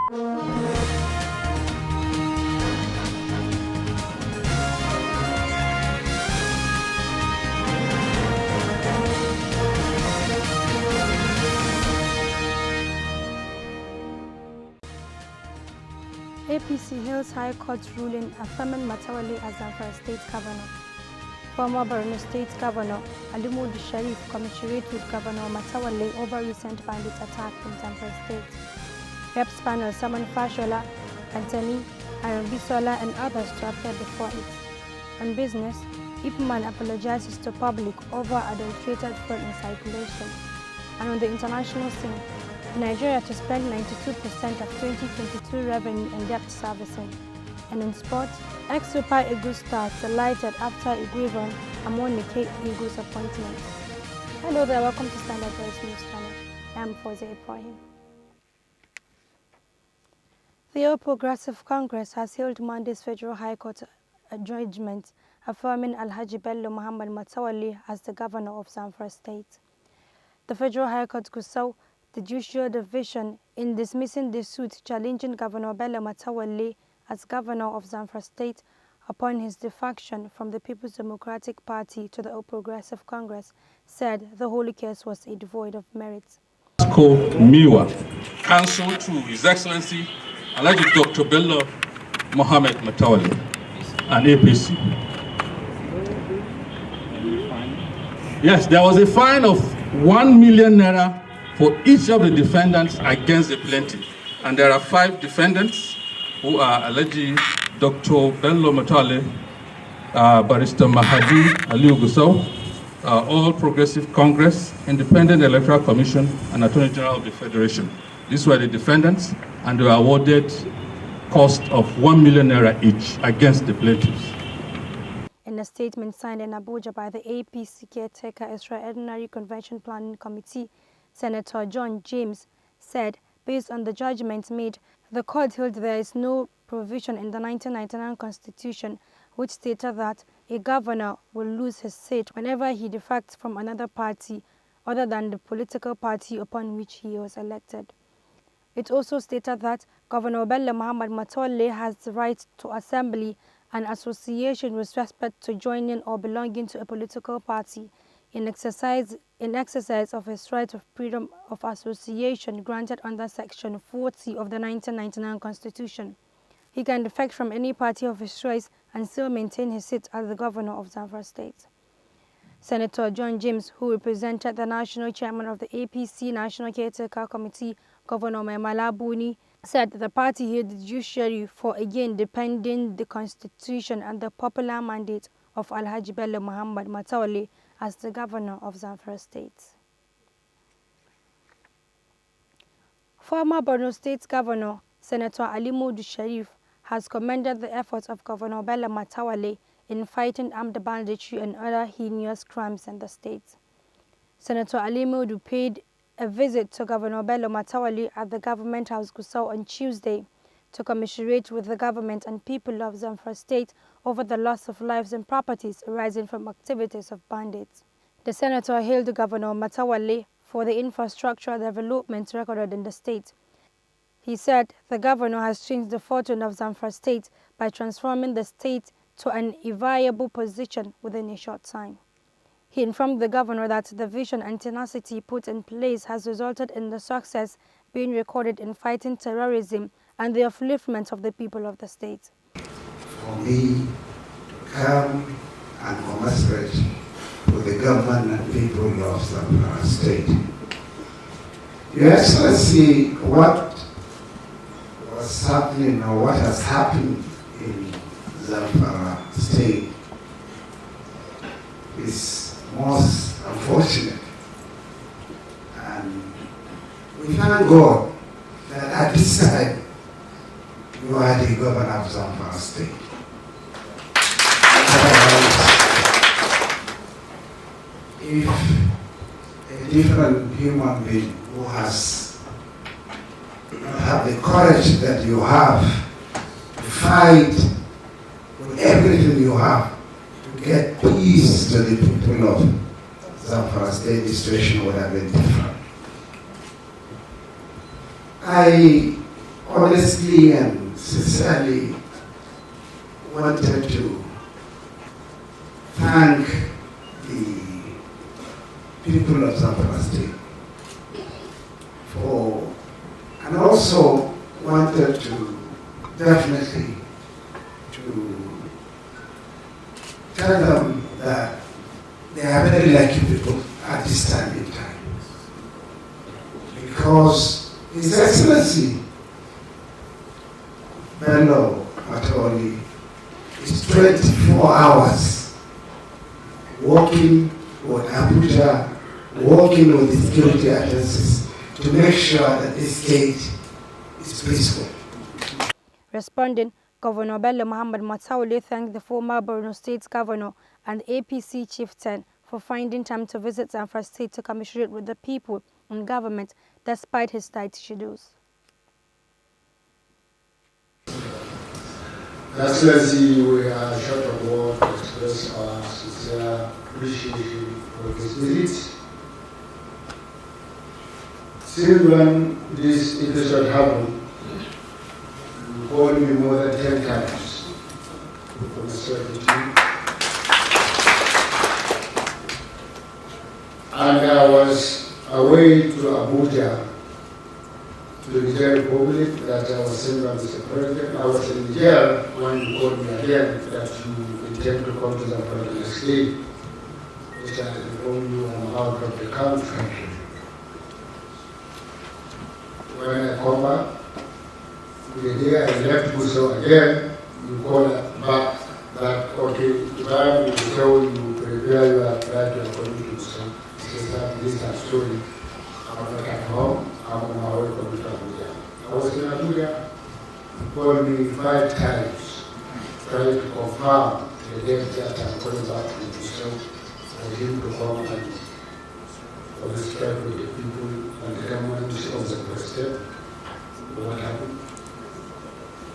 APC hails High Court's ruling affirming Matawale as Zamfara State Governor. Former Borno State Governor Alimudu Sharif commiserated with Governor Matawale over recent bandit attack in Zamfara State. Reps panel summoned Fashola, Anthony, Bisola and others to appear before it. On business, Ipman apologizes to public over adulterated food in circulation. And on the international scene, Nigeria to spend 92% of 2022 revenue in debt servicing. And in sports, ex-Super Eagles star delighted after Iguivon among the Eagles appointment. Hello there, welcome to Standard Voice News Channel. I'm Foze Ibrahim. The All Progressive Congress has hailed Monday's Federal High Court judgment affirming Alhaji Bello Muhammad Matawale as the governor of Zamfara State. The Federal High Court Gusau the Judicial Division in dismissing the suit challenging Governor Bello Matawale as governor of Zamfara State upon his defection from the People's Democratic Party to the All Progressive Congress, said the whole case was devoid of merit. Miwa, Counsel to His Excellency Alhaji Dr. Bello Mohammed Matawale and APC. Yes, there was a fine of 1 million naira for each of the defendants against the plaintiff. And there are 5 defendants who are Alhaji Dr. Bello Matawale, Barrister Mahadi Aliu Gusau, All Progressive Congress, Independent Electoral Commission, and Attorney General of the Federation. These were the defendants, and they were awarded cost of 1 million naira each against the plaintiffs. In a statement signed in Abuja by the APC Caretaker Extraordinary Convention Planning Committee, Senator John James said, based on the judgment made, the court held there is no provision in the 1999 Constitution which stated that a governor will lose his seat whenever he defects from another party other than the political party upon which he was elected. It also stated that Governor Bello Muhammad Matawale has the right to assembly and association with respect to joining or belonging to a political party in exercise of his right of freedom of association granted under Section 40 of the 1999 Constitution. He can defect from any party of his choice and still maintain his seat as the governor of Zamfara State. Senator John James, who represented the national chairman of the APC National Caretaker Committee, Governor Maimala Buni, said the party held the judiciary for again defending the Constitution and the popular mandate of Alhaji Bello Muhammad Matawale as the governor of Zamfara State. Former Borno State Governor Senator Alimudu Sharif has commended the efforts of Governor Bello Matawale in fighting armed banditry and other heinous crimes in the state. Senator Alimudu paid a visit to Governor Bello Matawale at the Government House Gusau on Tuesday to commiserate with the government and people of Zamfara State over the loss of lives and properties arising from activities of bandits. The senator hailed Governor Matawale for the infrastructural development recorded in the state. He said the governor has changed the fortune of Zamfara State by transforming the state to an enviable position within a short time. He informed the governor that the vision and tenacity put in place has resulted in the success being recorded in fighting terrorism and the upliftment of the people of the state. For me to come and commiserate with the government and people of Zamfara State. Your Excellency, what was happening or what has happened in Zamfara State is most unfortunate, and we thank God that at this time you are the governor of Zamfara State. If a different human being who has have the courage that you have to fight with everything you have to get peace to the people of Zamfara State, the situation would have been different. I honestly and sincerely wanted to thank the people of Zamfara State for, and also wanted to definitely to tell them that they are very lucky people at this time in time. Because His Excellency Bello Matoli is 24 hours working with Abuja, working with the security agencies to make sure that this state is peaceful. Responding, Governor Bello Muhammad Mataule thanked the former Borno State Governor and APC chieftain for finding time to visit Zamfara State to commiserate with the people and government despite his tight schedules. Excellency, we are short of words to express our sincere appreciation for this visit. Since when this episode happened, you called me more than 10 times from the secretary. And I was away to Abuja, to the Niger Republic, that I was sent by Mr. President. I was in jail when you called me again that you intend to come to the President State, which I informed you I'm out of the country. When I come back, the day I left Gusau again, you called back that, okay, if I will tell you, prepare your flight, you are coming to Gusau. This is a story. I'm not at home. I'm on my way from Abuja. I was in Abuja. He called me 5 times, trying to confirm the date that I'm going back to Gusau for him to come and for the strike with the people and the government of the president. What happened?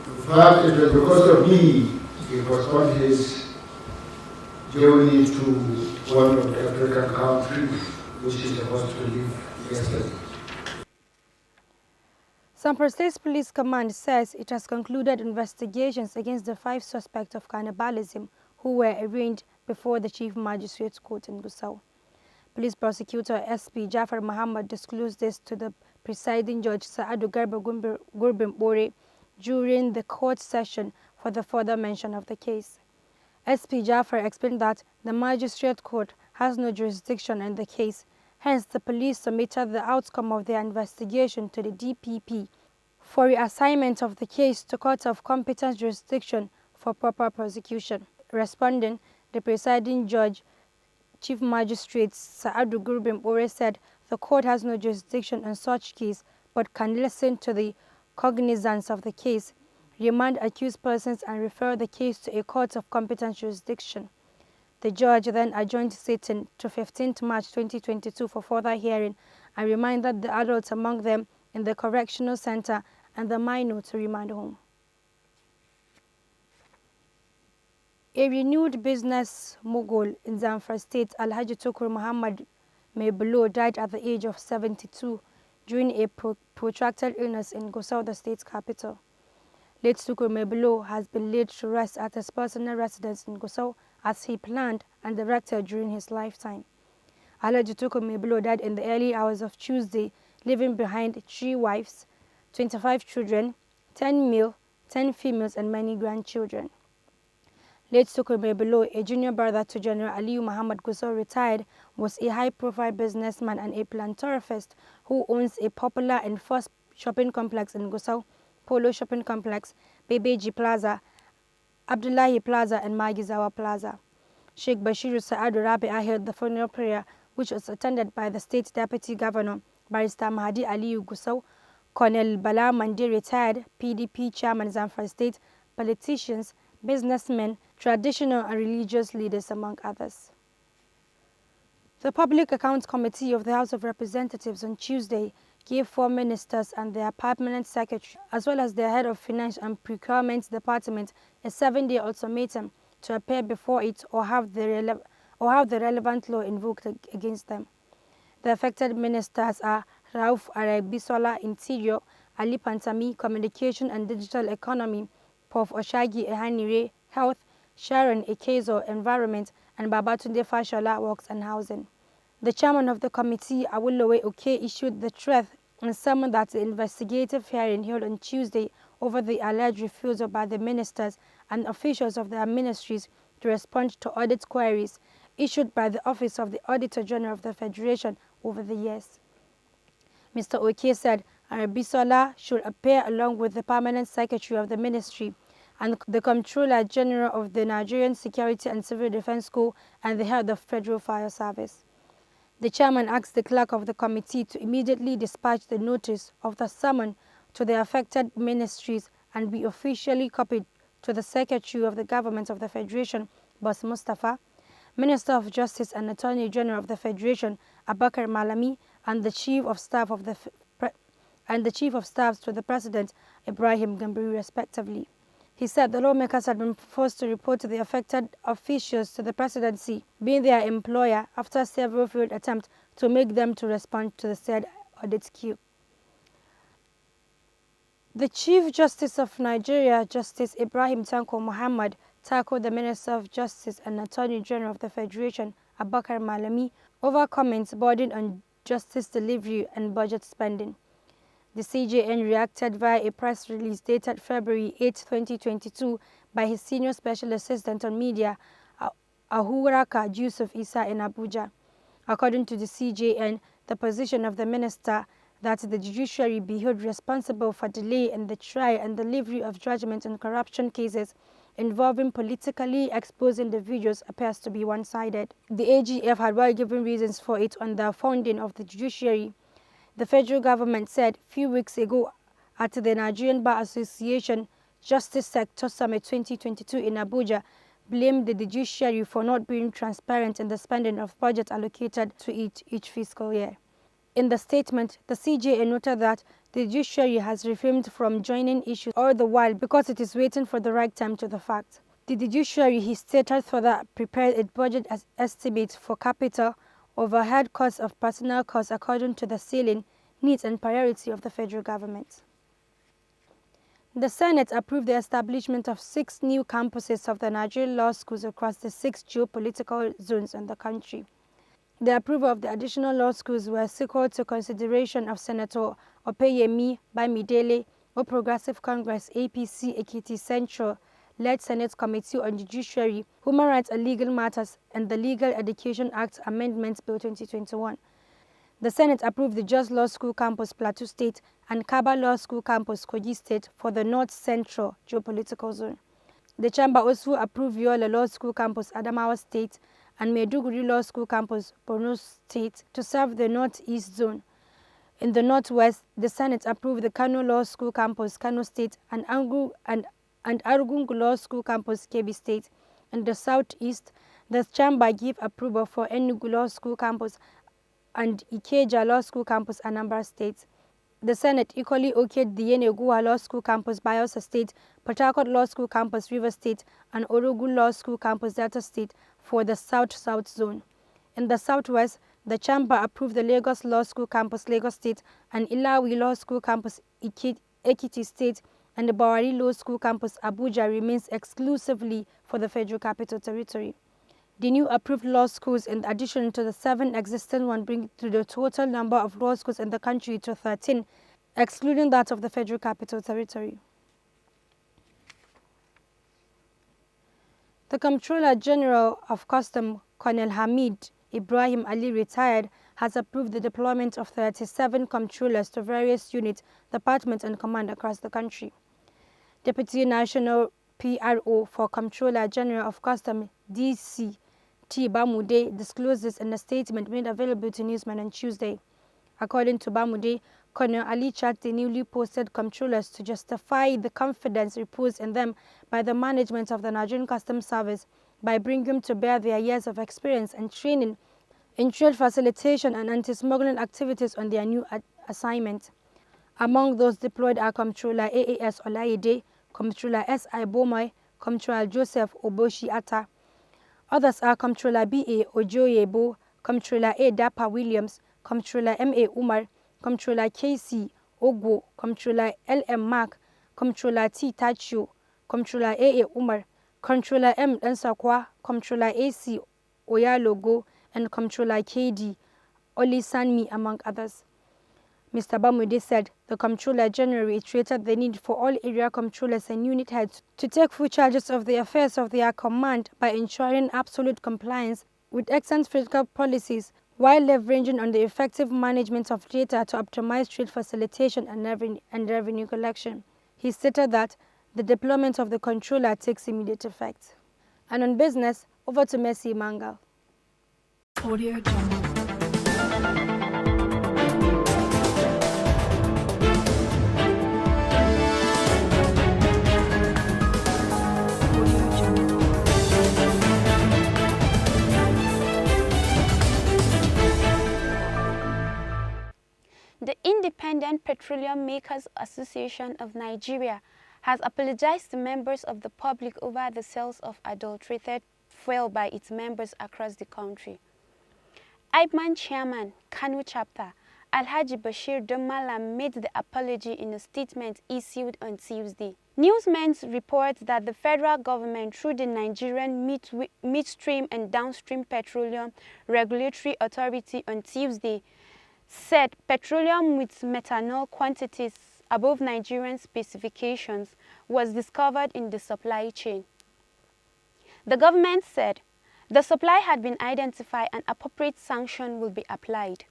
In fact, it was because of me he postponed his journey to one of the African countries, which is supposed to leave yesterday. Zamfara State Police Command says it has concluded investigations against the 5 suspects of cannibalism who were arraigned before the Chief Magistrate's Court in Gusau. Police Prosecutor SP Jafar Muhammad disclosed this to the presiding judge Saadu Garba Gurbin Bore during the court session for the further mention of the case. SP Jafar explained that the Magistrate Court has no jurisdiction in the case. Hence, the police submitted the outcome of their investigation to the DPP for reassignment of the case to Court of Competent Jurisdiction for proper prosecution. Responding, the presiding judge, Chief Magistrate Saadu Gurbin Bore said the court has no jurisdiction on such case but can listen to the cognizance of the case, remand accused persons and refer the case to a Court of Competent Jurisdiction. The judge then adjourned sitting to 15th March 2022 for further hearing and reminded the adults among them in the correctional center and the minor to remand home. A renewed business mogul in Zamfara State, Alhaji Tukur Muhammad Mebolo, died at the age of 72 during a protracted illness in Gusau, the state's capital. Late Tukur Mebolo has been laid to rest at his personal residence in Gusau as he planned and directed during his lifetime. Alhaji Tukur Mebolo died in the early hours of Tuesday, leaving behind 3 wives, 25 children, 10 male, 10 females and many grandchildren. Late Tukur Mebolo, a junior brother to General Aliyu Muhammad Gusau, retired, was a high-profile businessman and a philanthropist who owns a popular and first shopping complex in Gusau, Polo Shopping Complex, Bebeji Plaza, Abdullahi Plaza and Magizawa Plaza. Sheikh Bashiru Saadu Rabi'a held the funeral prayer, which was attended by the state deputy governor, Barrister Mahdi Aliyu Gusau, Colonel Bala Mandi, retired PDP chairman Zamfara State, politicians, businessmen, traditional and religious leaders, among others. The Public Accounts Committee of the House of Representatives on Tuesday gave 4 ministers and their permanent secretary, as well as their head of Finance and Procurement Department, a 7-day ultimatum to appear before it or have the relevant law invoked against them. The affected ministers are Rauf Arabisola, Interior, Ali Pantami, Communication and Digital Economy, Prof. Oshagi Ehanire, Health, Sharon Ekezo, Environment, and Babatunde Fashola, Works and Housing. The chairman of the committee, Awolowe Oke, issued the threat and summoned that the investigative hearing held on Tuesday over the alleged refusal by the ministers and officials of their ministries to respond to audit queries issued by the Office of the Auditor General of the Federation over the years. Mr. Oke said Arabisola should appear along with the Permanent Secretary of the Ministry and the Comptroller General of the Nigerian Security and Civil Defense School and the head of Federal Fire Service. The chairman asked the clerk of the committee to immediately dispatch the notice of the summon to the affected ministries and be officially copied to the Secretary of the Government of the Federation, Boss Mustafa, Minister of Justice and Attorney General of the Federation, Abakar Malami, and the Chief of Staff to the President, Ibrahim Gambari, respectively. He said the lawmakers had been forced to report to the affected officials to the presidency, being their employer, after several failed attempts to make them to respond to the said audit queue. The Chief Justice of Nigeria, Justice Ibrahim Tanko Muhammad, tackled the Minister of Justice and Attorney General of the Federation, Abakar Malami, over comments bordered on justice delivery and budget spending. The CJN reacted via a press release dated February 8, 2022 by his senior special assistant on media, Ahuraka Yusuf Isa in Abuja. According to the CJN, the position of the minister that the judiciary be held responsible for delay in the trial and delivery of judgment in corruption cases involving politically exposed individuals appears to be one-sided. The AGF had well given reasons for it on the founding of the judiciary. The federal government said a few weeks ago at the Nigerian Bar Association Justice Sector Summit 2022 in Abuja, blamed the judiciary for not being transparent in the spending of budget allocated to each fiscal year. In the statement, the CJA noted that the judiciary has refrained from joining issues all the while because it is waiting for the right time to the fact. The judiciary, he stated, further prepared its budget estimates for capital, overhead costs of personnel costs according to the ceiling, needs and priority of the federal government. The Senate approved the establishment of 6 new campuses of the Nigerian law schools across the 6 geopolitical zones in the country. The approval of the additional law schools were sequel to consideration of Senator Opeyemi Bamidele, O Progressive Congress APC Ekiti Central, led Senate Committee on Judiciary, Human Rights and Legal Matters and the Legal Education Act Amendments Bill 2021. The Senate approved the Jos Law School Campus Plateau State and Kaba Law School Campus Kogi State for the North Central Geopolitical Zone. The Chamber also approved Yola Law School Campus Adamawa State and Maiduguri Law School Campus Borno State to serve the Northeast Zone. In the Northwest, the Senate approved the Kano Law School Campus Kano State and Arugungu Law School Campus Kebbi State. In the Southeast, the Chamber gave approval for Enugu Law School Campus and Ikeja Law School Campus Anambra State. The Senate equally okayed the Yenegoa Law School Campus Bayelsa State, Port Harcourt Law School Campus River State, and Orogun Law School Campus Delta State for the South-South Zone. In the Southwest, the Chamber approved the Lagos Law School Campus Lagos State and Ilawi Law School Campus Ekiti State, and the Bawari Law School Campus Abuja remains exclusively for the Federal Capital Territory. The new approved law schools, in addition to the 7 existing ones, bring to the total number of law schools in the country to 13, excluding that of the Federal Capital Territory. The Comptroller General of Customs, Colonel Hamid Ibrahim Ali, retired, has approved the deployment of 37 comptrollers to various units, departments and command across the country. Deputy National PRO for Comptroller General of Customs, DC T. Bamude, disclosed this in a statement made available to newsmen on Tuesday. According to Bamude, Colonel Ali charged the newly posted comptrollers to justify the confidence reposed in them by the management of the Nigerian Customs Service by bringing to bear their years of experience and training in trade facilitation and anti-smuggling activities on their new assignment. Among those deployed are Comptroller AAS Olayede, Comptroller S.I. Bomoy, Comptroller Joseph Oboshi Atta. Others are Comptroller B.A. Ojoyebo, Comptroller A. Dapa Williams, Comptroller M.A. Umar, Comptroller K.C. Ogo, Comptroller L.M. Mark, Comptroller T. Tacho, Comptroller A.A. Umar, Comptroller M. Ensakwa, Comptroller A.C. Oyalogo, and Comptroller K.D. Olisanmi, among others. Mr. Bamude said the Comptroller General reiterated the need for all area controllers and unit heads to take full charges of the affairs of their command by ensuring absolute compliance with excellent fiscal policies while leveraging on the effective management of data to optimize trade facilitation and revenue collection. He stated that the deployment of the Comptroller takes immediate effect. And on business, over to Mercy Mangal. Audio Jungle. The Independent Petroleum Makers Association of Nigeria has apologized to members of the public over the sales of adulterated fuel by its members across the country. IPMAN Chairman, Kano Chapter, Alhaji Bashir Domalam made the apology in a statement issued on Tuesday. Newsmen report that the federal government, through the Nigerian Midstream and Downstream Petroleum Regulatory Authority on Tuesday, said petroleum with methanol quantities above Nigerian specifications was discovered in the supply chain. The government said the supply had been identified and appropriate sanction will be applied.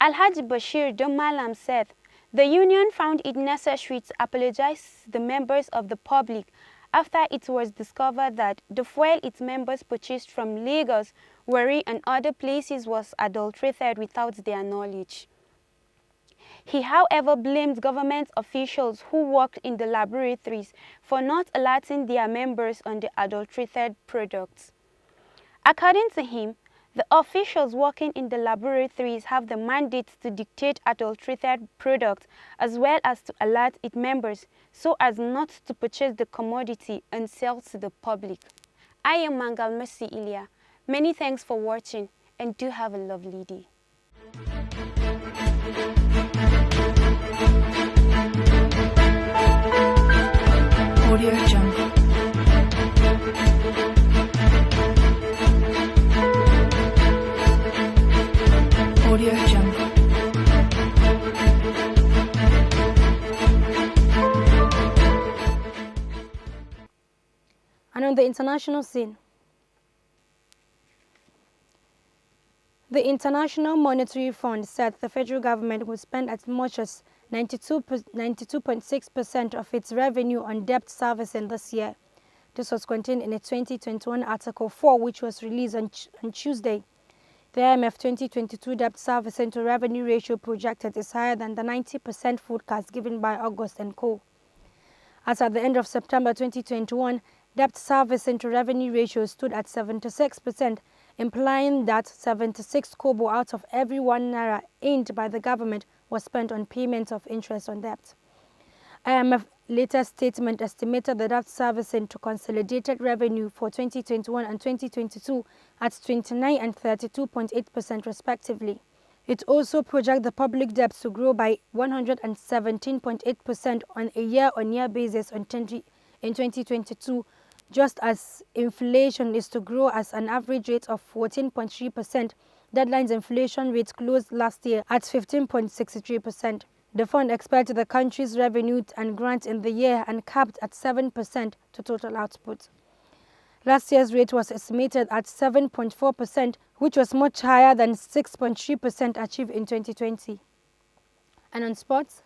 Alhaji Bashir Domalam said the union found it necessary to apologize to the members of the public after it was discovered that the fuel its members purchased from Lagos, Warri and other places was adulterated without their knowledge. He, however, blamed government officials who worked in the laboratories for not alerting their members on the adulterated products. According to him, the officials working in the laboratories have the mandate to dictate adulterated products as well as to alert its members so as not to purchase the commodity and sell to the public. I am Mangal Mercy Ilya. Many thanks for watching and do have a lovely day. Audio Jungle. Audio Jungle. And on the international scene, the International Monetary Fund said the federal government will spend as much as 92.6% of its revenue on debt servicing this year. This was contained in a 2021 Article 4, which was released on Tuesday. The IMF 2022 debt servicing to revenue ratio projected is higher than the 90% forecast given by August & Co. As at the end of September 2021, debt servicing to revenue ratio stood at 76%, implying that 76 kobo out of every 1 naira earned by the government was spent on payment of interest on debt. IMF latest statement estimated the debt servicing to consolidated revenue for 2021 and 2022 at 29 and 32.8% respectively. It also projects the public debt to grow by 117.8% on a year-on-year basis in 2022, just as inflation is to grow as an average rate of 14.3%. Deadline's inflation rate closed last year at 15.63%. The fund expects the country's revenue and grants in the year and capped at 7% to total output. Last year's rate was estimated at 7.4%, which was much higher than 6.3% achieved in 2020. And on sports,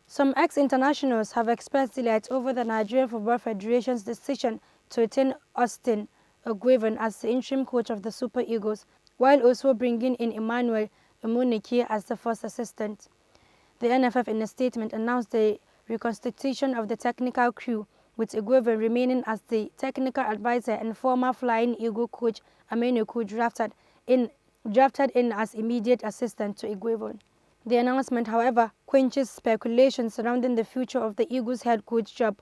some ex-internationals have expressed delight over the Nigerian Football Federation's decision to retain Austin Eguavoen as the interim coach of the Super Eagles, while also bringing in Emmanuel Emunike as the first assistant. The NFF, in a statement, announced the reconstitution of the technical crew, with Eguavoen remaining as the technical advisor and former Flying Eagle coach Amenuku drafted in as immediate assistant to Eguavoen. The announcement, however, quenches speculation surrounding the future of the Eagles head coach job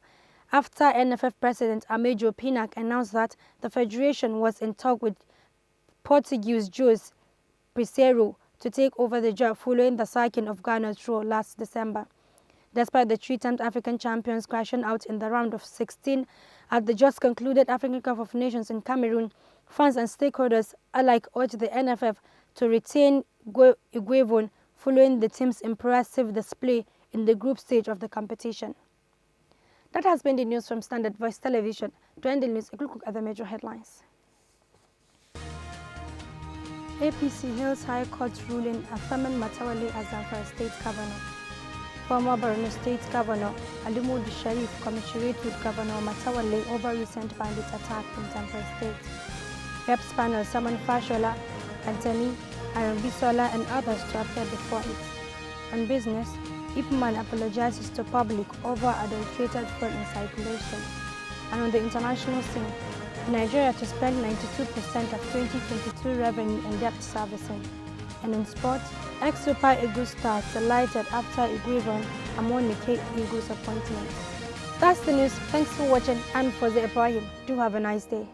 after NFF President Amejo Pinnack announced that the federation was in talk with Portuguese Jose Peseiro to take over the job following the sacking of Ghana's draw last December. Despite the three-time African champions crashing out in the round of 16 at the just concluded African Cup of Nations in Cameroon, fans and stakeholders alike urged the NFF to retain Iguavon following the team's impressive display in the group stage of the competition. That has been the news from Standard Voice Television. To end the news, a quick look at the major headlines. APC hails High Court ruling affirming Matawale as Zamfara State Governor. Former Borno State Governor Alimudu Sharif commiserated with Governor Matawale over recent bandit attack in Zamfara State. Reps panel summoned Fashola, Antony, Aaron Bisola and others to appear before it. On business, Ipman apologizes to public over adulterated fuel in circulation. And on the international scene, Nigeria to spend 92% of 2022 revenue in debt servicing. And in sports, ex-Super Eagles star delighted after Iguavon among the Eagles appointment. That's the news. Thanks for watching. I'm Foze Ibrahim. Do have a nice day.